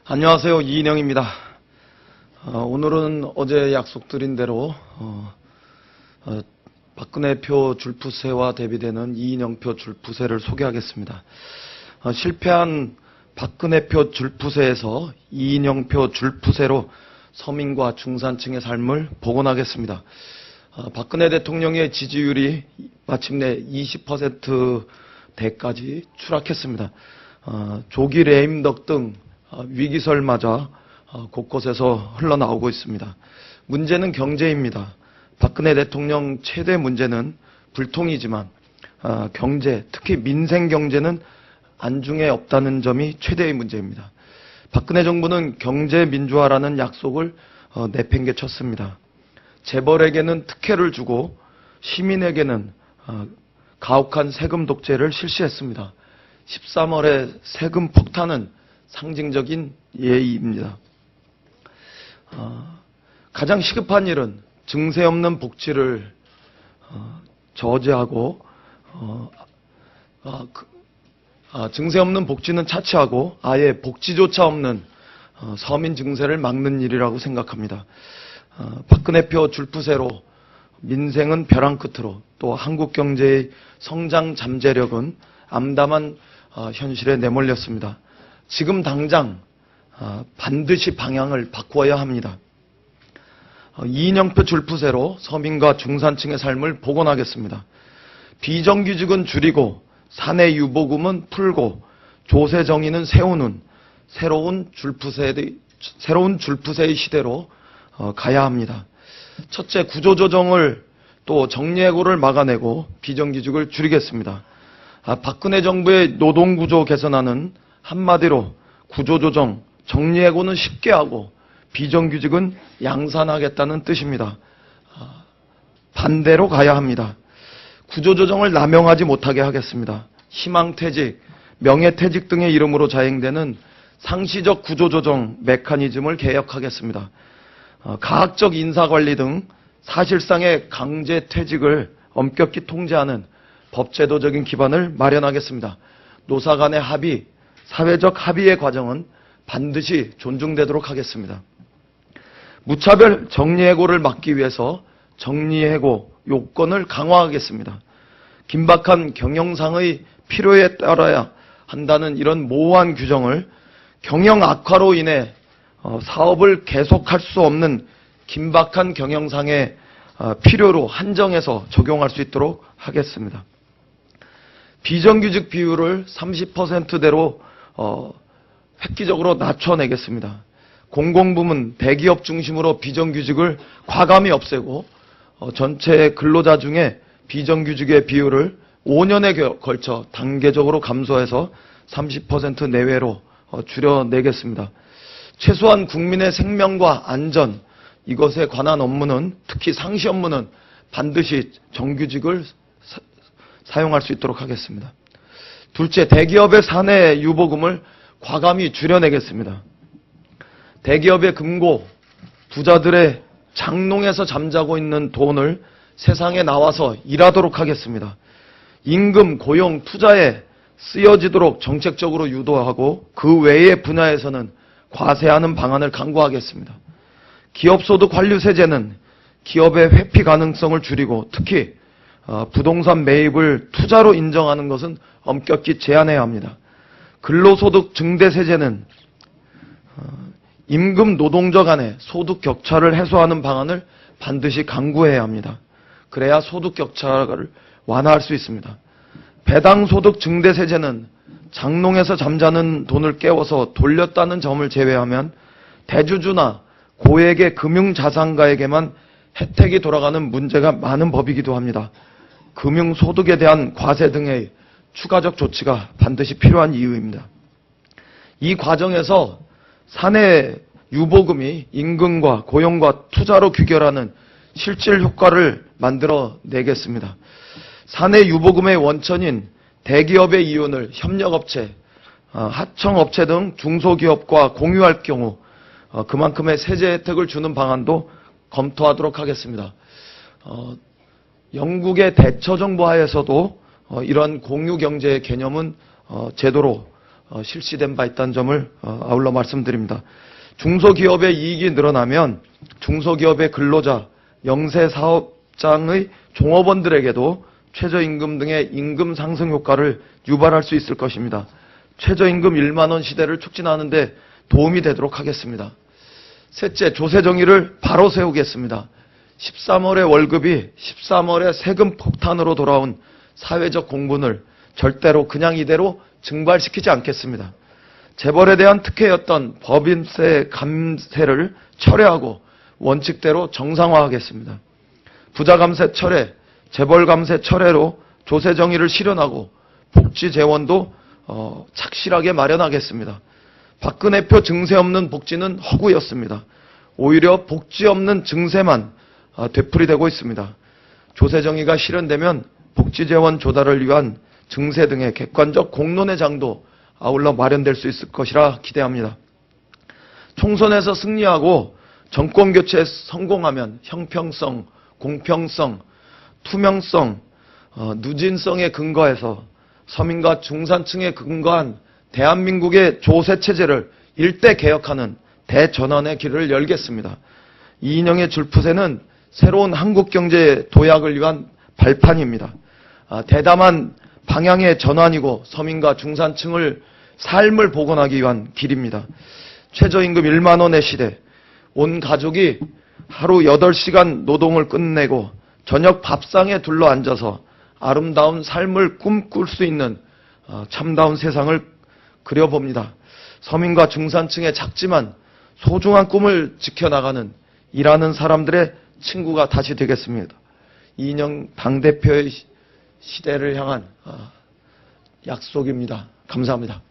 안녕하세요. 이인영입니다. 오늘은 어제 약속드린 대로 박근혜 표 줄푸세와 대비되는 이인영 표 줄푸세를 소개하겠습니다. 실패한 박근혜 표 줄푸세에서 이인영 표 줄푸세로 서민과 중산층의 삶을 복원하겠습니다. 박근혜 대통령의 지지율이 마침내 20%대까지 추락했습니다. 조기 레임덕 등 위기설 맞아 곳곳에서 흘러나오고 있습니다. 문제는 경제입니다. 박근혜 대통령 최대 문제는 불통이지만 경제, 특히 민생 경제는 안중에 없다는 점이 최대의 문제입니다. 박근혜 정부는 경제 민주화라는 약속을 내팽개쳤습니다. 재벌에게는 특혜를 주고 시민에게는 가혹한 세금 독재를 실시했습니다. 13월의 세금 폭탄은 상징적인 예입니다. 가장 시급한 일은 증세 없는 복지를 저지하고 증세 없는 복지는 차치하고 아예 복지조차 없는 서민 증세를 막는 일이라고 생각합니다. 박근혜 표 줄푸세로 민생은 벼랑 끝으로, 또 한국 경제의 성장 잠재력은 암담한 현실에 내몰렸습니다. 지금 당장 반드시 방향을 바꾸어야 합니다. 이인영 표 줄푸세로 서민과 중산층의 삶을 복원하겠습니다. 비정규직은 줄이고 사내 유보금은 풀고 조세 정의는 세우는 새로운 줄푸세의 시대로 가야 합니다. 첫째, 구조조정을 또 정리해고를 막아내고 비정규직을 줄이겠습니다. 박근혜 정부의 노동구조 개선안은 한마디로 구조조정, 정리해고는 쉽게 하고 비정규직은 양산하겠다는 뜻입니다. 반대로 가야 합니다. 구조조정을 남용하지 못하게 하겠습니다. 희망퇴직, 명예퇴직 등의 이름으로 자행되는 상시적 구조조정 메커니즘을 개혁하겠습니다. 가학적 인사관리 등 사실상의 강제퇴직을 엄격히 통제하는 법제도적인 기반을 마련하겠습니다. 노사 간의 합의, 사회적 합의의 과정은 반드시 존중되도록 하겠습니다. 무차별 정리해고를 막기 위해서 정리해고 요건을 강화하겠습니다. 긴박한 경영상의 필요에 따라야 한다는 이런 모호한 규정을 경영 악화로 인해 사업을 계속할 수 없는 긴박한 경영상의 필요로 한정해서 적용할 수 있도록 하겠습니다. 비정규직 비율을 30%대로 획기적으로 낮춰내겠습니다. 공공부문, 대기업 중심으로 비정규직을 과감히 없애고 전체 근로자 중에 비정규직의 비율을 5년에 걸쳐 단계적으로 감소해서 30% 내외로 줄여내겠습니다. 최소한 국민의 생명과 안전, 이것에 관한 업무는, 특히 상시 업무는 반드시 정규직을 사용할 수 있도록 하겠습니다. 둘째, 대기업의 사내 유보금을 과감히 줄여내겠습니다. 대기업의 금고, 부자들의 장롱에서 잠자고 있는 돈을 세상에 나와서 일하도록 하겠습니다. 임금, 고용, 투자에 쓰여지도록 정책적으로 유도하고 그 외의 분야에서는 과세하는 방안을 강구하겠습니다. 기업소득 환류세제는 기업의 회피 가능성을 줄이고 특히 부동산 매입을 투자로 인정하는 것은 엄격히 제한해야 합니다. 근로소득 증대세제는 임금 노동자 간의 소득 격차를 해소하는 방안을 반드시 강구해야 합니다. 그래야 소득 격차를 완화할 수 있습니다. 배당소득 증대세제는 장롱에서 잠자는 돈을 깨워서 돌렸다는 점을 제외하면 대주주나 고액의 금융자산가에게만 혜택이 돌아가는 문제가 많은 법이기도 합니다. 금융소득에 대한 과세 등의 추가적 조치가 반드시 필요한 이유입니다. 이 과정에서 사내 유보금이 임금과 고용과 투자로 귀결하는 실질 효과를 만들어내겠습니다. 사내 유보금의 원천인 대기업의 이윤을 협력업체, 하청업체 등 중소기업과 공유할 경우 그만큼의 세제 혜택을 주는 방안도 검토하도록 하겠습니다. 영국의 대처정부 하에서도 이러한 공유경제의 개념은 제도로 실시된 바 있다는 점을 아울러 말씀드립니다. 중소기업의 이익이 늘어나면 중소기업의 근로자, 영세사업장의 종업원들에게도 최저임금 등의 임금 상승 효과를 유발할 수 있을 것입니다. 최저임금 1만 원 시대를 촉진하는 데 도움이 되도록 하겠습니다. 셋째, 조세정의를 바로 세우겠습니다. 13월의 월급이 13월에 세금 폭탄으로 돌아온 사회적 공분을 절대로 그냥 이대로 증발시키지 않겠습니다. 재벌에 대한 특혜였던 법인세 감세를 철회하고 원칙대로 정상화하겠습니다. 부자 감세 철회, 재벌 감세 철회로 조세 정의를 실현하고 복지 재원도 착실하게 마련하겠습니다. 박근혜표 증세 없는 복지는 허구였습니다. 오히려 복지 없는 증세만 되풀이되고 있습니다. 조세 정의가 실현되면 복지 재원 조달을 위한 증세 등의 객관적 공론의 장도 아울러 마련될 수 있을 것이라 기대합니다. 총선에서 승리하고 정권 교체에 성공하면 형평성, 공평성, 투명성, 누진성에 근거해서 서민과 중산층에 근거한 대한민국의 조세체제를 일대 개혁하는 대전환의 길을 열겠습니다. 이인영의 줄푸세는 새로운 한국경제 도약을 위한 발판입니다. 대담한 방향의 전환이고 서민과 중산층을 삶을 복원하기 위한 길입니다. 최저임금 1만 원의 시대, 온 가족이 하루 8시간 노동을 끝내고 저녁 밥상에 둘러앉아서 아름다운 삶을 꿈꿀 수 있는 참다운 세상을 그려봅니다. 서민과 중산층의 작지만 소중한 꿈을 지켜나가는 일하는 사람들의 친구가 다시 되겠습니다. 이인영 당대표의 시대를 향한 약속입니다. 감사합니다.